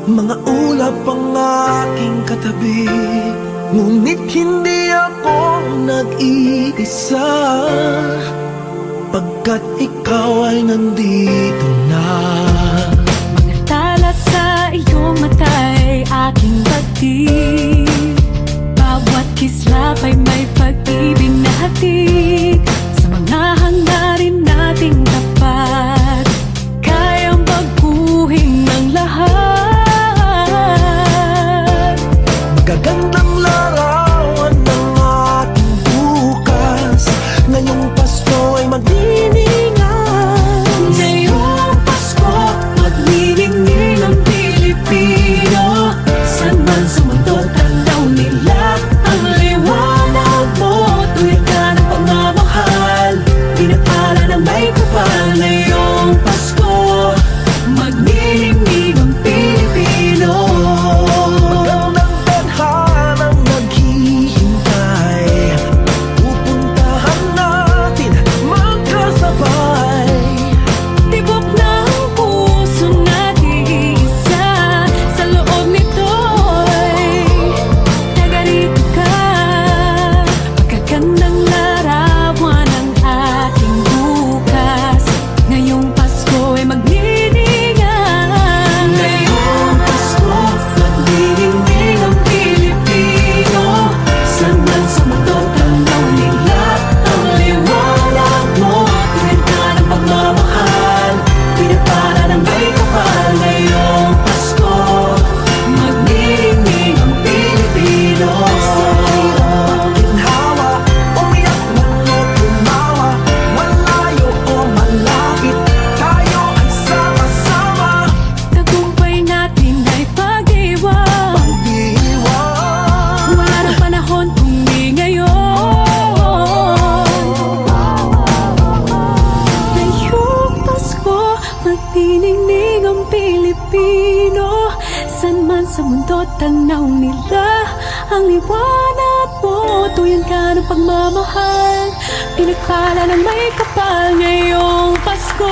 Mga ulap ang aking katabi, ngunit hindi ako nag-iisa, pagkat ikaw ay nandito na. Mga tala sa iyong mata'y aking batid, bawat kislap ay may pag-ibig na hatid. Sa mga hangarin nating tapat, kayang baguhin ng lahat. Magagandang larawan ng ating bukas, ngayong Pasko ay magdiningan. Ngayong Pasko, magniningning ang Pilipino. Saan man sa mundo, tanaw nila ang liwanag mo. Tuwid ka ng pagmamahal, pinapala ng may kapal. Ngayong Pasko, magniningning ang Pilipino. Magandang tadhanang naghihintay, pupuntahan natin magkasabay. Tibok ng puso natin isa, sa loob nito'y taga-rito ka. Magagandang larawan ng ating bukas, ngayong Pasko ay magniningan. Ngayong Pasko, magniningning ang Pilipino. Saan man sa mundo, tanaw nila ang liwanag mo. Tuwid ka ng pagmamahal, pinapala ng may kapal. Ngayong Pasko, magniningning ang Pilipino. Ginhawa, umiyak man o tumawa, malayo o malapit, tayo ay sama-sama. Tagumpay natin ay pag-iwan, Pag-iwan, wala na panahon kung di ngayon. Ngayong Pasko, magniningning ang Pilipino. Saan man sa mundo, tanaw nila ang liwanag mo. Tuyan ka ng pagmamahal, pinagpala ng may kapal. Ngayong Pasko,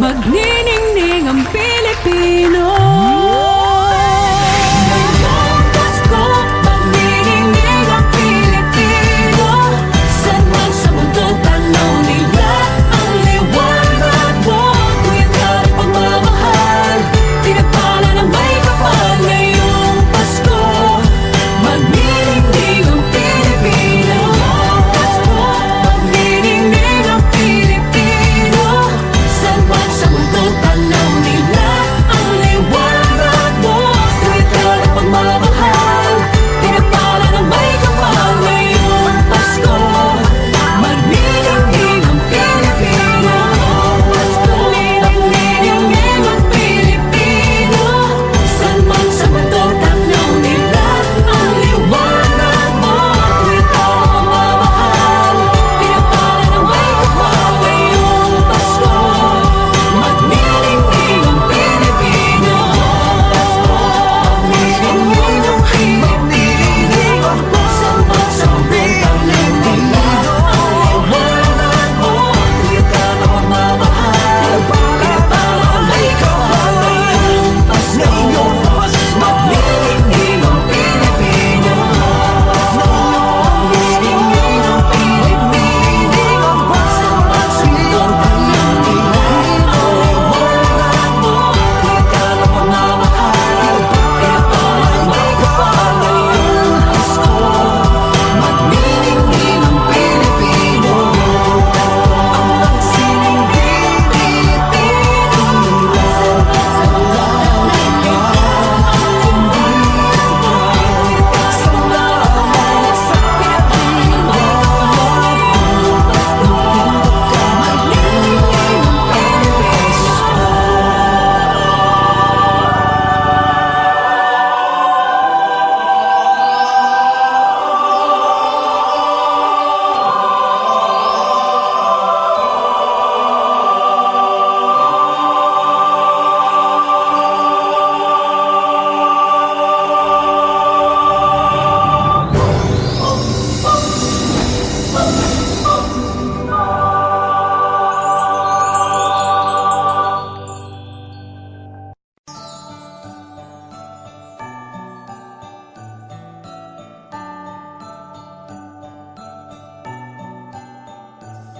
magniningning ang Pilipino. Ngayong Pasko, magniningning ang Pilipino. Saan man sa mundo, tanaw nila ang liwanag mo. Tuyan ka ng pagmamahal, pinagpala ng may kapal. Ngayong Pasko, magniningning ang Pilipino. Pasko, magniningning ang Pilipino. Saan man sa mundo, tanaw nila ang liwanag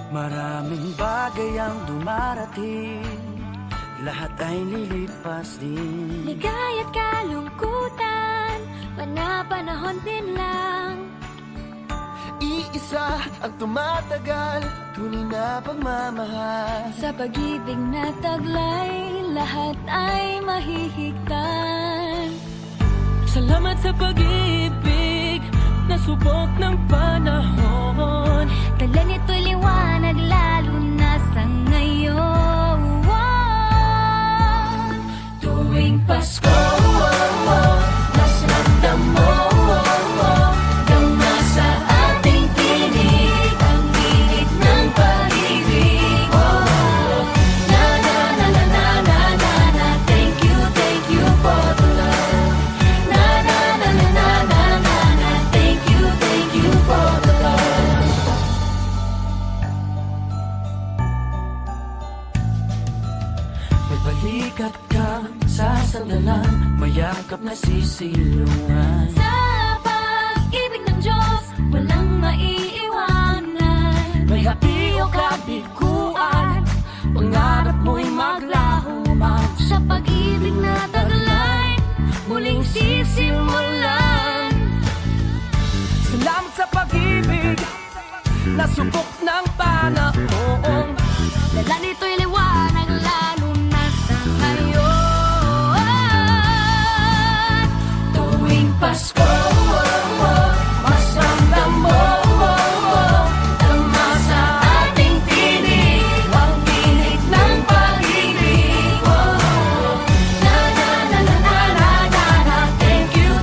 Maraming bagay ang dumarating, lahat ay lilipas din. Ligaya't kalungkutan, panapanahon din lang. Iisa ang tumatagal, tunay na pagmamahal. Sa pag-ibig na taglay, lahat ay mahihigtan. Salamat sa pag-ibig na subok ng panahon. Dala nito'y liwanag lalo na sa ngayon. Tuwing Pasko, mas ramdam mo gama sa ating tinig ang init ng pag-ibig. Na na na na na na na na, thank you for the love. Na na na na na na na na, thank you for the love. May balikat kang sasandalan, mayakap na sisilungan. Sa pag-ibig ng Diyos, walang maiiwanan. May hati o kabiguan, pangarap mo'y maglaho man. Sa pag-ibig na taglay, muling sisimulan. Salamat sa pag-ibig na subok ng panahon. Dala nito'y liwanag lalo na sa ngayon. Tuwing Pasko, mas ramdam mo tama sa ating tinig ang tinig ng pag-ibig. Na na na na na na na na, thank you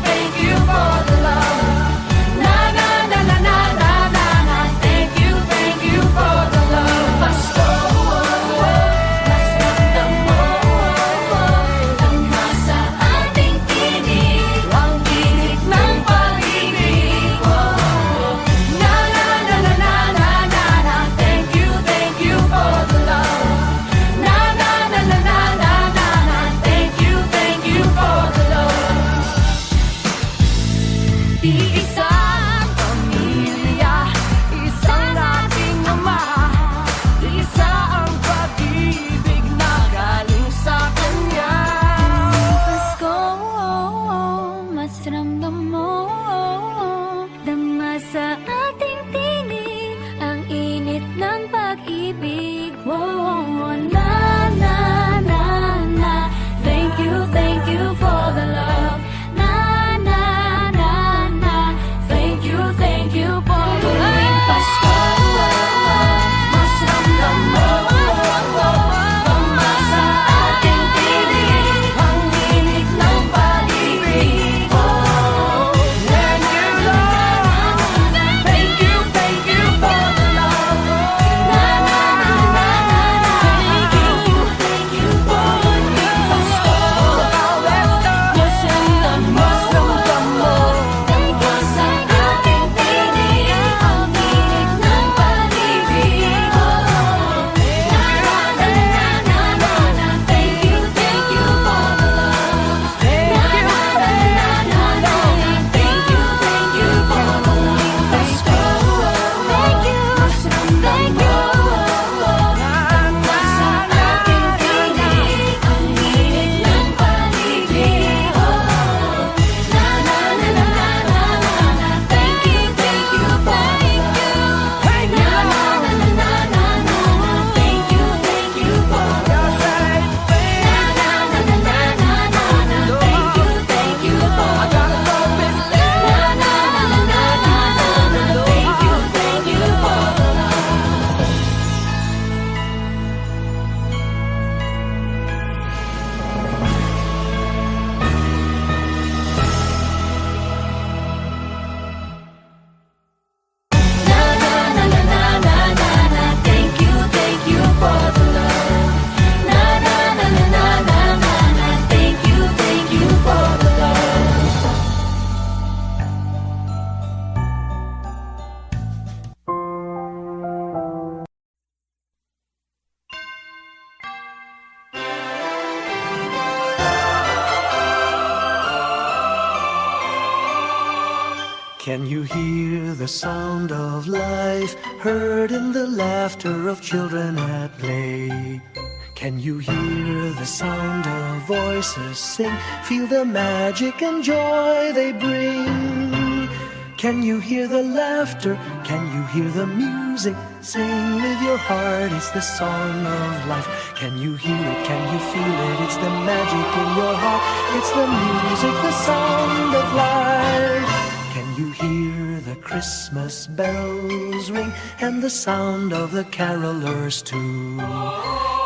for the love. Na na na na na na na na, thank you Can you hear the sound of life heard in the laughter of children at play? Can you hear the sound of voices sing? Feel the magic and joy they bring. Can you hear the laughter? Can you hear the music? Sing with your heart, it's the song of life. Can you hear it? Can you feel it? It's the magic in your heart. It's the music, the sound of life. Can you hear the Christmas bells ring and the sound of the carolers too?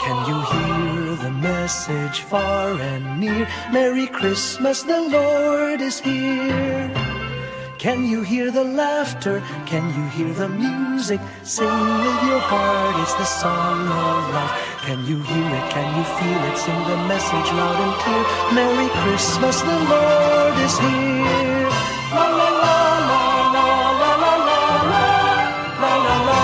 Can you hear the message far and near? Merry Christmas, the Lord is here. Can you hear the laughter? Can you hear the music? Sing with your heart, it's the song of life. Can you hear it? Can you feel it? Sing the message loud and clear. Merry Christmas, the Lord is here. La la la la la la la la la la la la la la la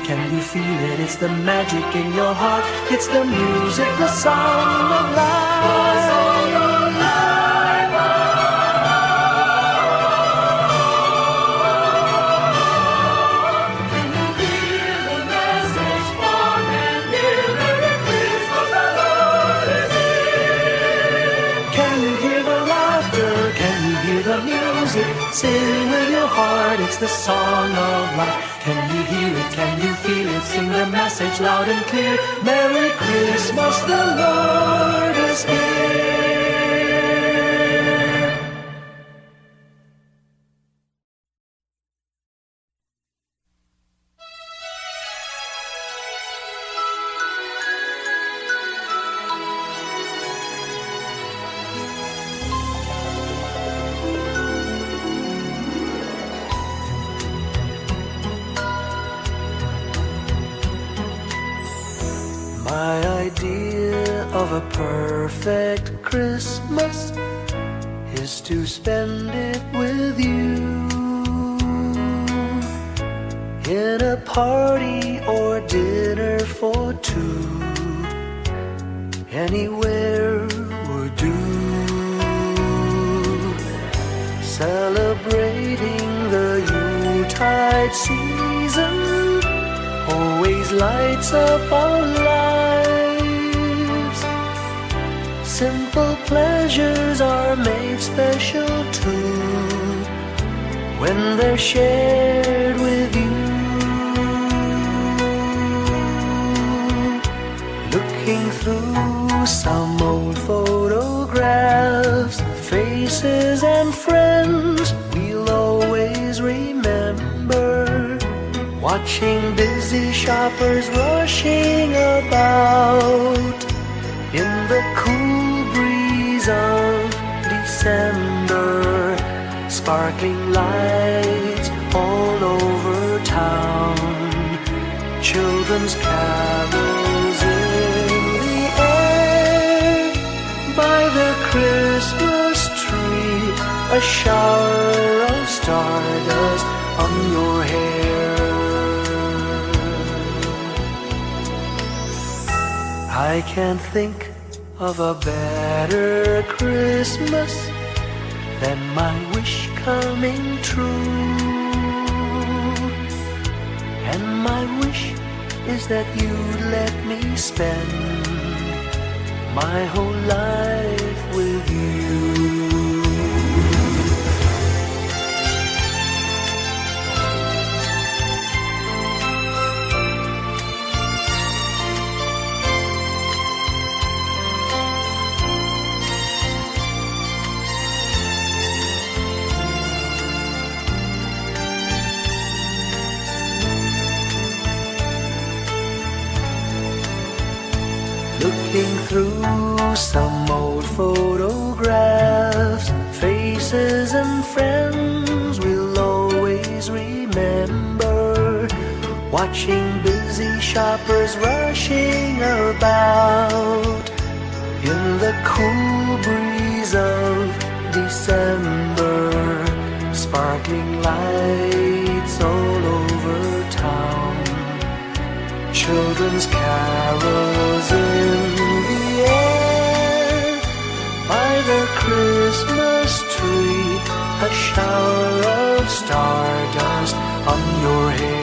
Can you feel it? It's the magic in your heart. It's the music, the sound of life. Can you hear the message far and near? Merry Christmas, the Lord is here. Can you hear the laughter? Can you hear the music? Sing with your heart, it's the song of life. Can you hear it? Can you feel it? Sing the message loud and clear. Merry Christmas, the Lord is here. My idea of a perfect Christmas is to spend it with you in a party or dinner for two. Anywhere would do. Celebrating the Yuletide season always lights up our lives. Simple pleasures are made special too when they're shared with you. Looking through some old photographs, faces and friends we'll always remember. Watching busy shoppers rushing about in the cool breeze of December. Sparkling lights all over town, children's carols in the air. By the Christmas tree, a shower of stardust on your hair. I can't think of a better Christmas than my wish coming true. And my wish is that you'd let me spend my whole life with you. Looking through some old photographs, dashing, busy shoppers rushing about in the cool breeze of December, sparkling lights all over town, children's carols in the air, by the Christmas tree, a shower of stardust on your hair.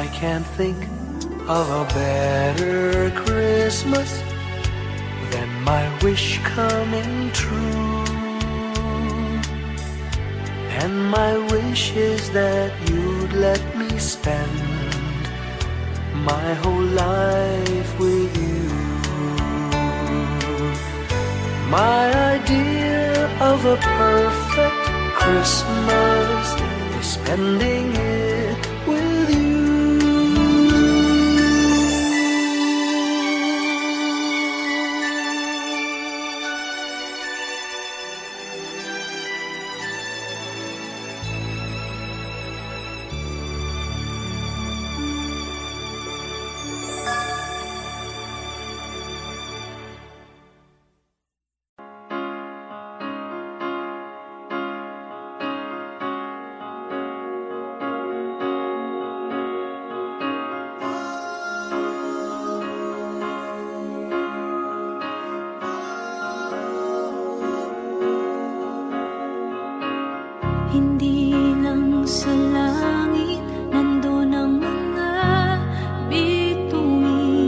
I can't think of a better Christmas than my wish coming true. And my wish is that you'd let me spend my whole life with you. My idea of a perfect Christmas is spending it with you. Hindi lang sa langit nandun ang mga bituin.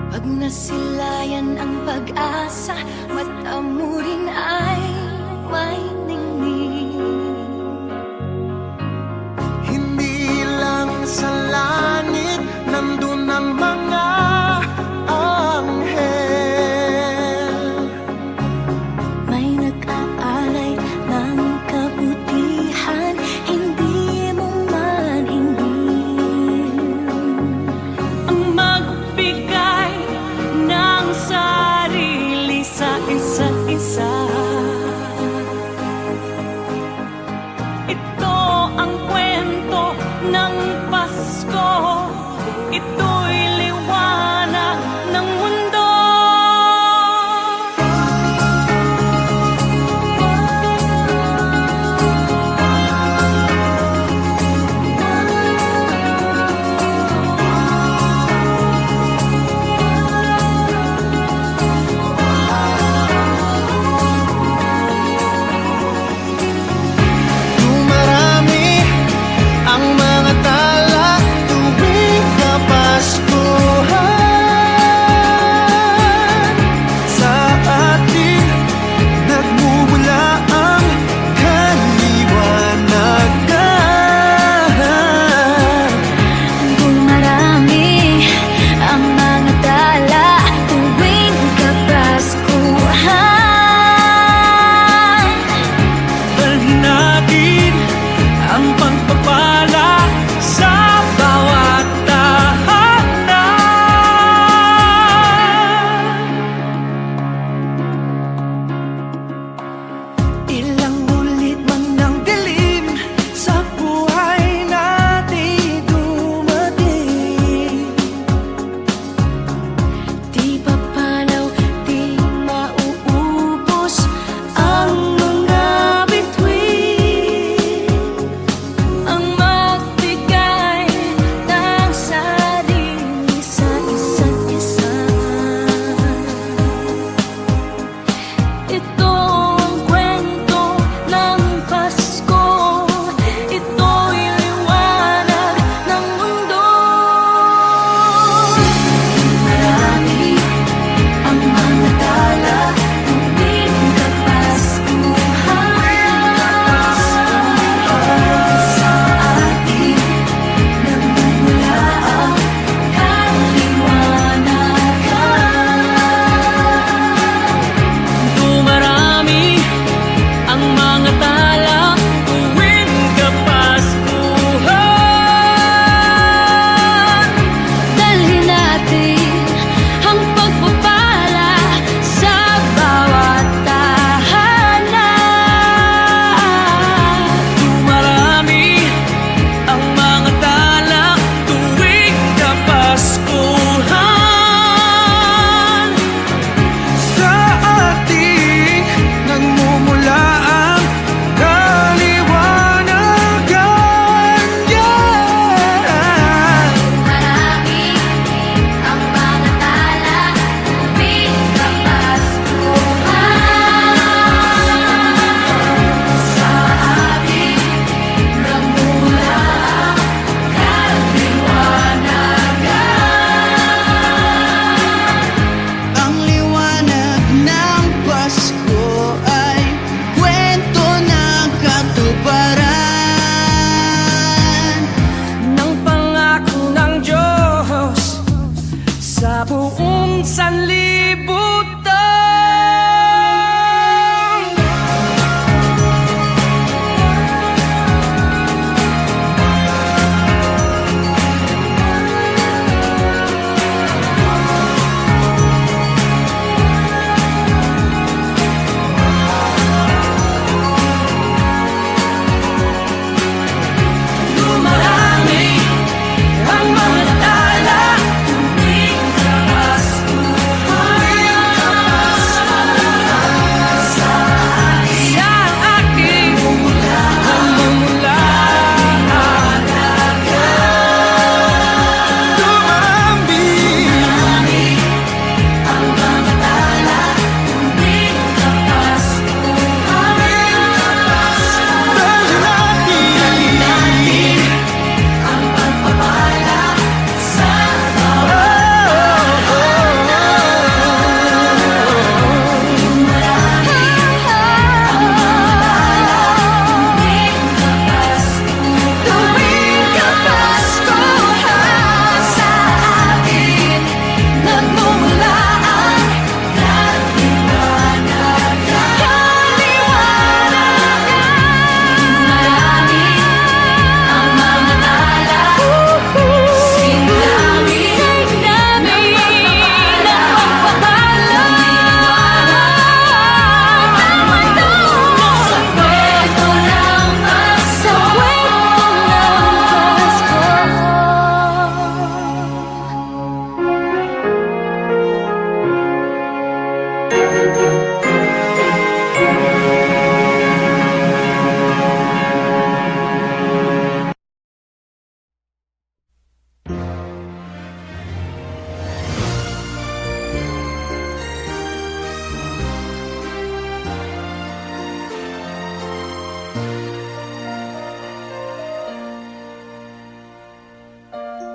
Pag nasilayan ang pag-asa, mata mo rin ay may ningning. Hindi lang sa langit nandun ang mga anghel, May nag-aalay ng kabutihan, hindi mo man hingin. Ang magbigay ng sarili sa isa't isa. Ito ang kwento ng Pasko. Ito'y liwanag ng mundo. dumarami ang mga tala tuwing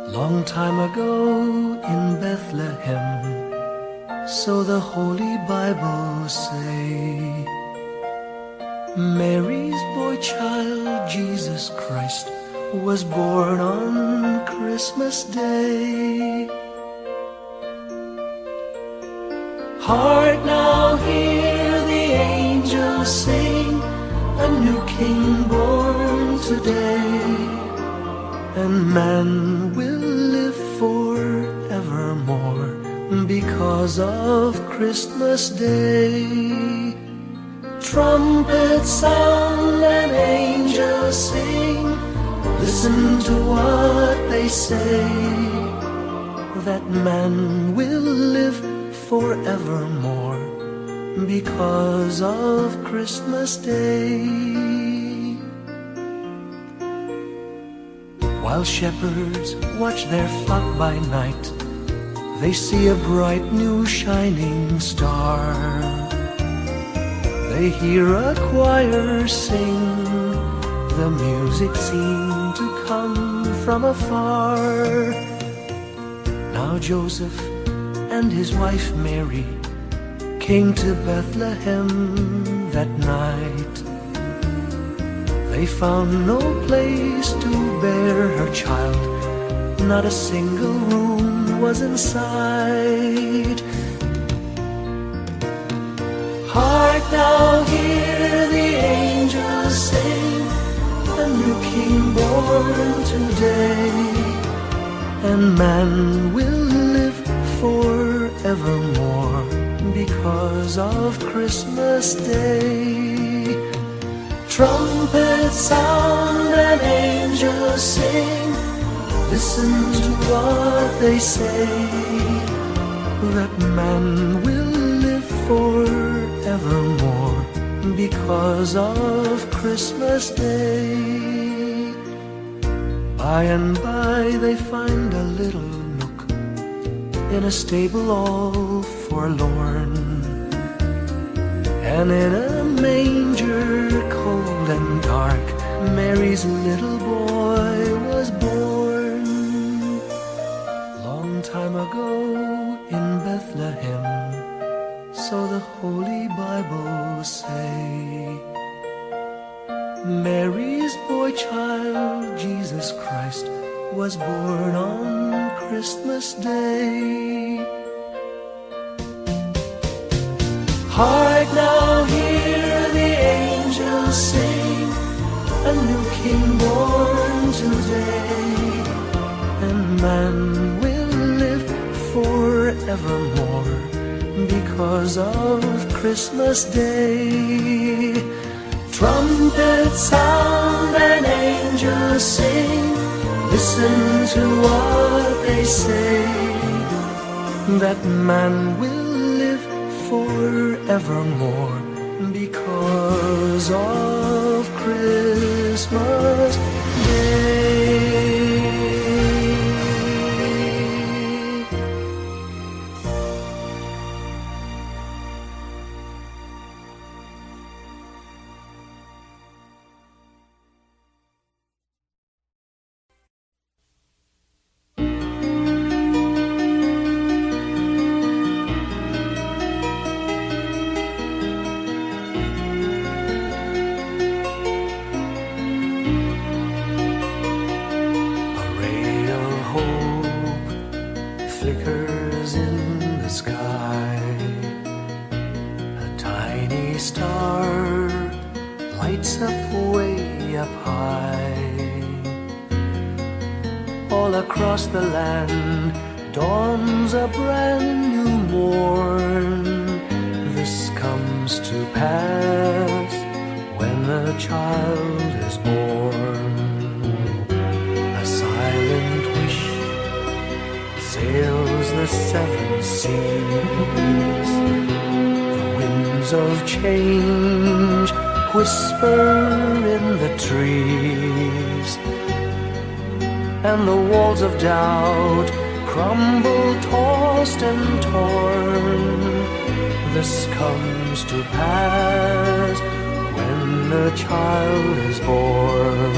Long time ago in Bethlehem, so the Holy Bible say, Mary's boy child, Jesus Christ, was born on Christmas Day. Hark now, hear the angels sing, a new king born today, and man will live forevermore because of Christmas Day. Trumpets sound and angels sing, listen to what they say, that man will live forevermore because of Christmas Day. While shepherds watch their flock by night, they see a bright new shining star. They hear a choir sing, the music seemed to come from afar. Now Joseph and his wife Mary came to Bethlehem that night. They found no place to bear her child, not a single room was in sight. Hark now, hear the angels sing, a new king born today, and man will live forevermore because of Christmas Day. Trumpets sound and angels sing, listen to what they say, that man will live forevermore because of Christmas Day. By and by they find a little nook in a stable all forlorn, and in a manger cold and dark, Mary's little boy was born. Long time ago in Bethlehem, so the Holy Bible say, Mary's boy child, Jesus Christ, was born on Christmas Day. Hark now, hear the angels sing, a new king born today, and man will live forevermore because of Christmas Day. Trumpets sound and angels sing, listen to what they say, that man will live forevermore because of Christmas Day. Flickers in the sky, a tiny star lights up way up high. All across the land dawns a brand new morn. This comes to pass when a child is born. A silent wish sails the seven seas. The winds of change whisper in the trees, and the walls of doubt crumble, tossed and torn. This comes to pass when a child is born.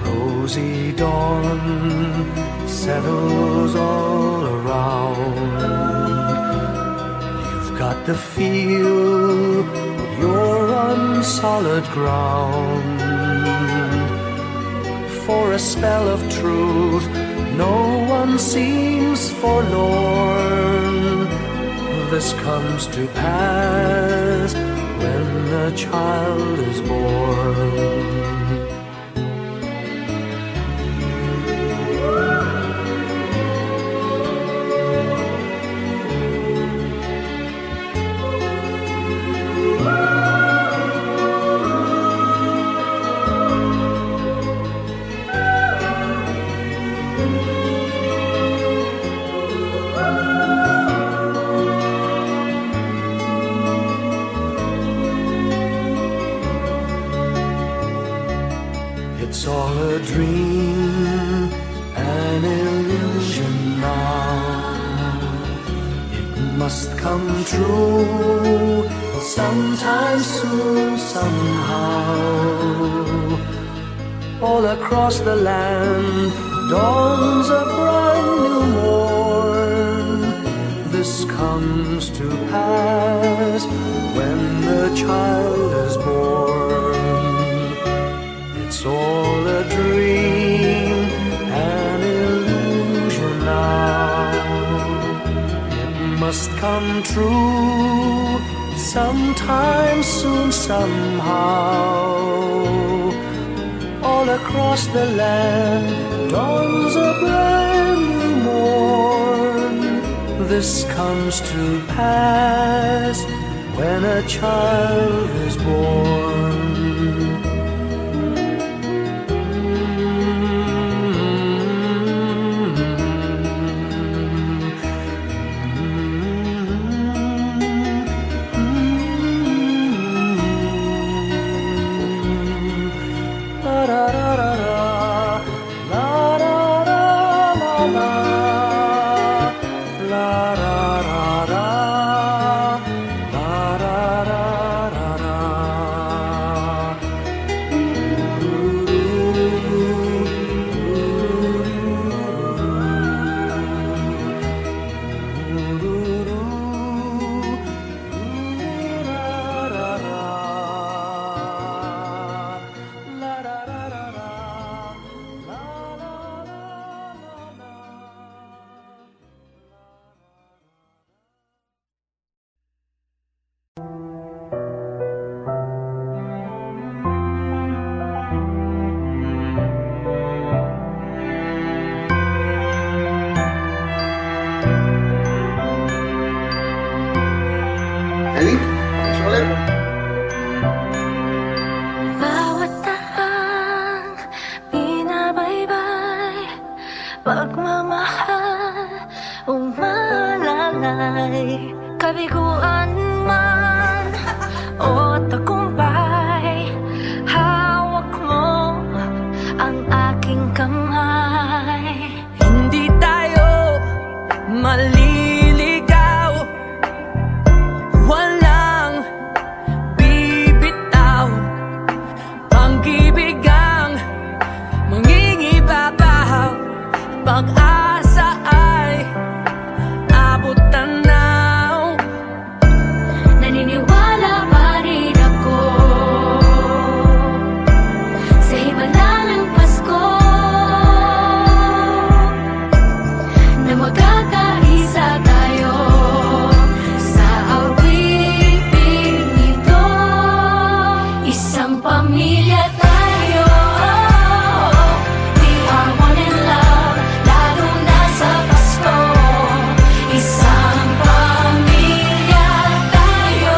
A rosy dawn settles all around. You've got to feel you're on solid ground. For a spell of truth, no one seems forlorn. This comes to pass when a child is born. It's all a dream, an illusion now. It must come true sometime soon, somehow. All across the land dawns a brand new morn. This comes to pass when the child is born. It's all a dream, an illusion now. It must come true sometime soon, somehow. All across the land dawns a brand new morn. This comes to pass when a child is born. Ellie, masuk ulit. Bawat tahang binabaybay, pagmamahal umalalay. Kabiguan man o tagumpay, hawak mo ang aking kamay. Hindi tayo maliligaw, walang bibitaw. Pag-ibig ang mangingibabaw, pag-asa ay abot tanaw. Naniniwala pa rin ako sa himala ng Pasko, na magkakaisa tayo sa awiting ito. Isang pamilya tayo, we are one in love, lalo na sa Pasko. Isang pamilya tayo,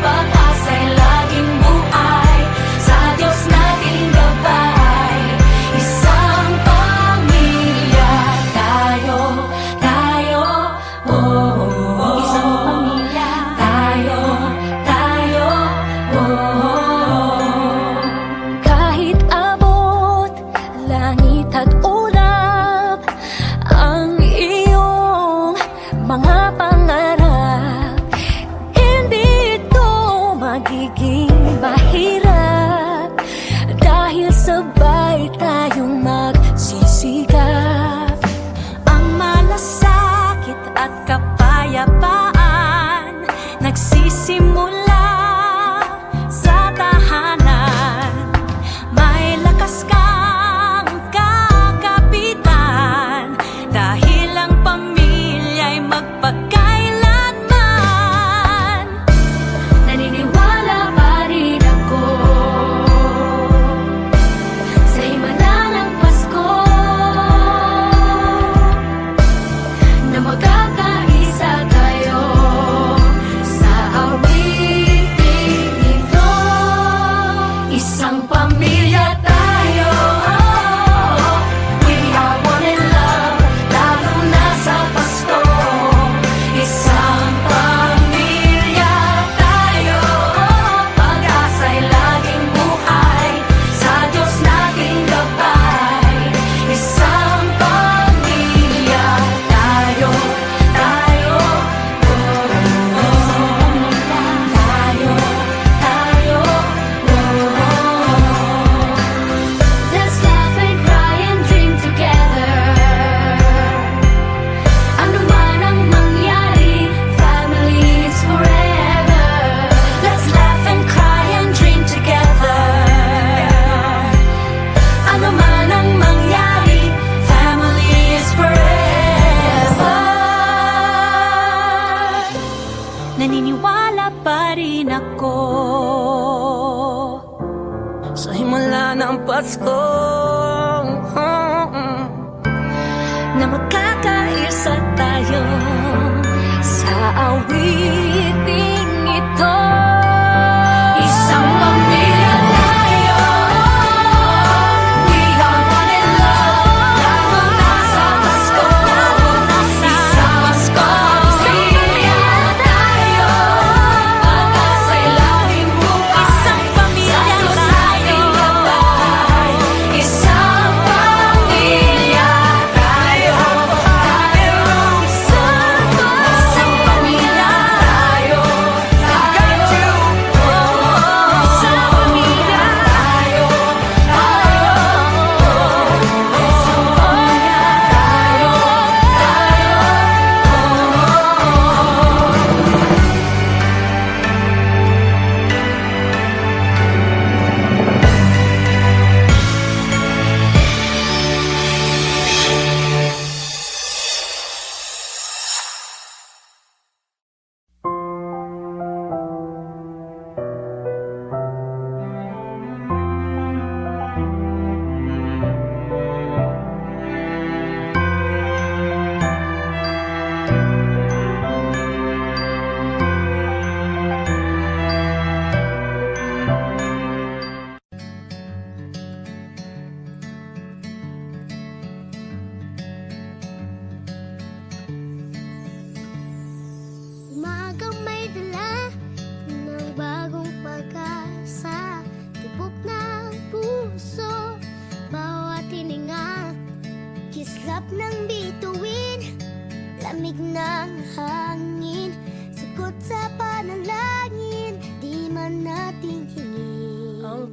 pag-asa'y laging buhay, sa Diyos nating gabay. Isang pamilya tayo, oh, isang pamilya tayo, oh. Kahit abot langit at ulap ang iyong mga pangarap, hindi ito magiging mahirap dahil sabay tayong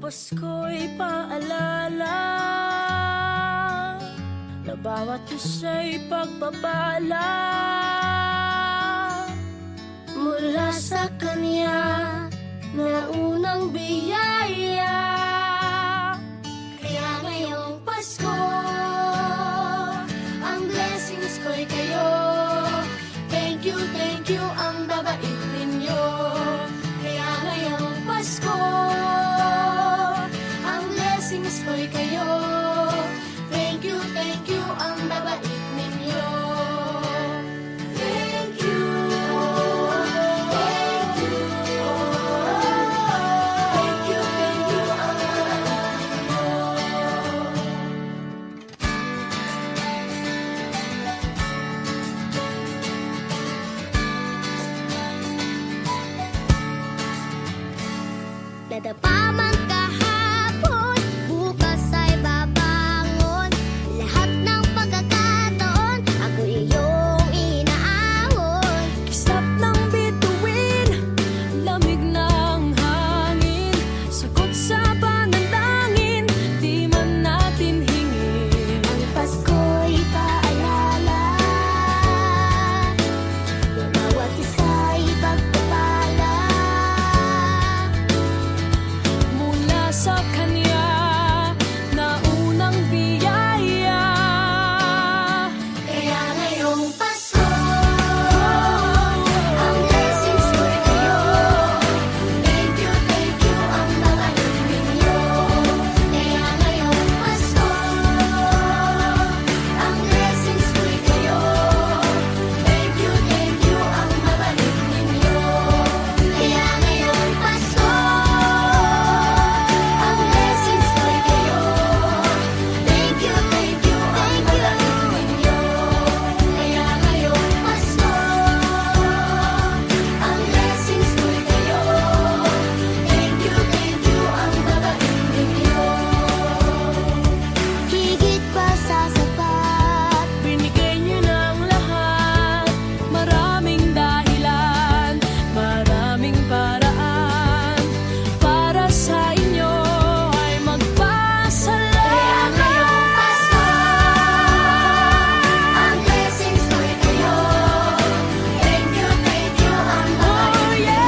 Pasko'y paalala na bawat isa'y pagpapala mula sa Kanya na unang biyaya. Kaya ngayong Pasko, ang blessings ko'y kayo. Thank you ang babait ninyo. Kaya ngayong Pasko, ang blessings ko'y kayo. Thank you ang babait ninyo. Thank you, thank you. Thank you ang babait ninyo. Dadapa man kahapon, bukas ay babangon. Lahat ng pagkakataon, ako iyong inaahon. Kisap ng bituin, lamig ng hangin, sagot sa panalangin, di man natin hingin. Ang Pasko'y paalala na bawat isa'y pagpapala Mula sa Kanya na unang biyaya. Kaya ngayong Pasko, ang blessings ko'y kayo. Thank you ang babait ninyo. Kaya ngayong Pasko, ang blessings ko'y kayo. Thank you ang babait ninyo. Kaya ngayong Pasko, ang blessings ko'y kayo. Thank you ang babait ninyo. Kaya ngayong Pasko, ang blessings ko'y kayo. Thank you ang babait ninyo. Higit pa sa sapat, Binigay niyo ng lahat, maraming dahilan, maraming paraan, para sa inyo ay magpasalamat. kaya ngayong Pasko, ang blessings ko'y kayo. Thank you ang babait ninyo.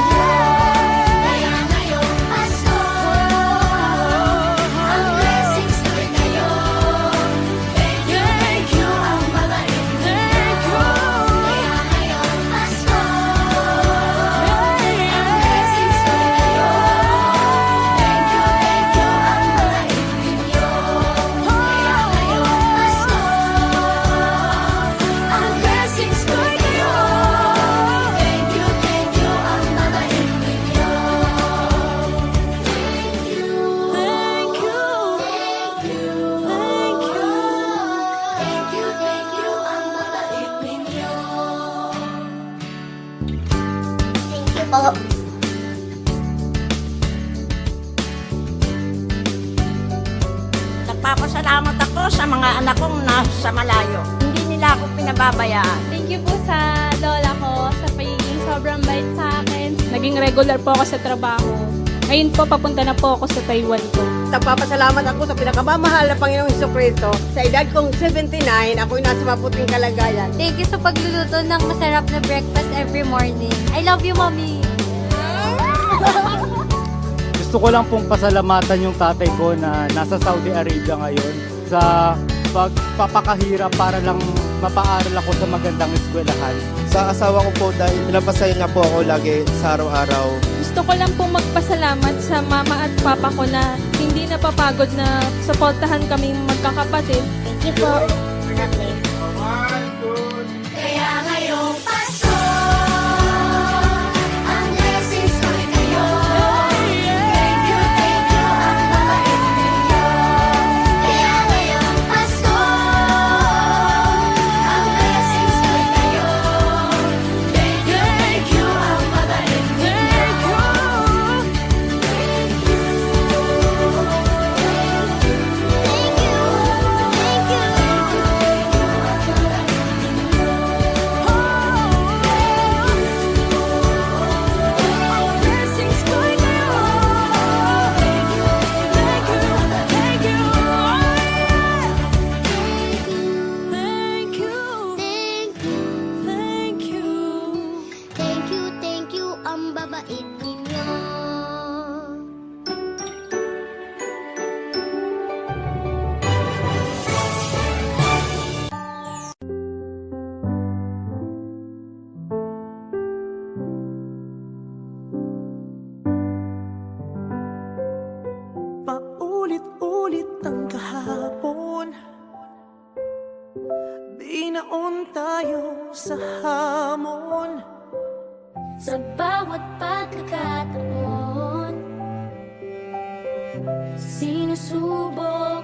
Kaya ngayong Pasko, ang blessings ko'y kayo. Thank you ang babait ninyo. Kaya ngayong Pasko, ang blessings ko'y kayo. Thank you ang babait ninyo. Kaya ngayong Pasko, ang blessings ko'y kayo. Thank you ang babait ninyo. Thank you, Thank you ang babait ninyo. Thank you po. Nagpapasalamat ako sa mga anak kong nasa malayo. Hindi nila ako pinababayaan. Thank you po sa lola ko sa pagiging sobrang bait sa akin. Naging regular po ako sa trabaho. Ngayon po, papunta na po ako sa Taiwan po. Nagpapasalamat ako sa pinakamamahal na Panginoong Hesukristo. Sa edad kong 79, ako'y nasa maputing kalagayan. Thank you sa pagluluto ng masarap na breakfast every morning. I love you, Mommy. Gusto ko lang pong pasalamatan yung tatay ko na nasa Saudi Arabia ngayon sa pagpapakahirap para lang mapaaral ako sa magandang eskwelahan. Sa asawa ko po dahil pinapasaya niya po ako lagi sa araw-araw. Gusto ko lang pong magpasalamat sa mama at papa ko na hindi napapagod na suportahan kaming magkakapatid. Thank you po. Kaya ngayong Pasko, ang blessings ko'y kayo. Thank you ang babait ninyo. Kaya ngayong Pasko, ang blessings ko'y kayo. Thank you ang babait ninyo. Thank you. Binaon tayo sa hamon. Sa bawat pagkakataon, sinusubok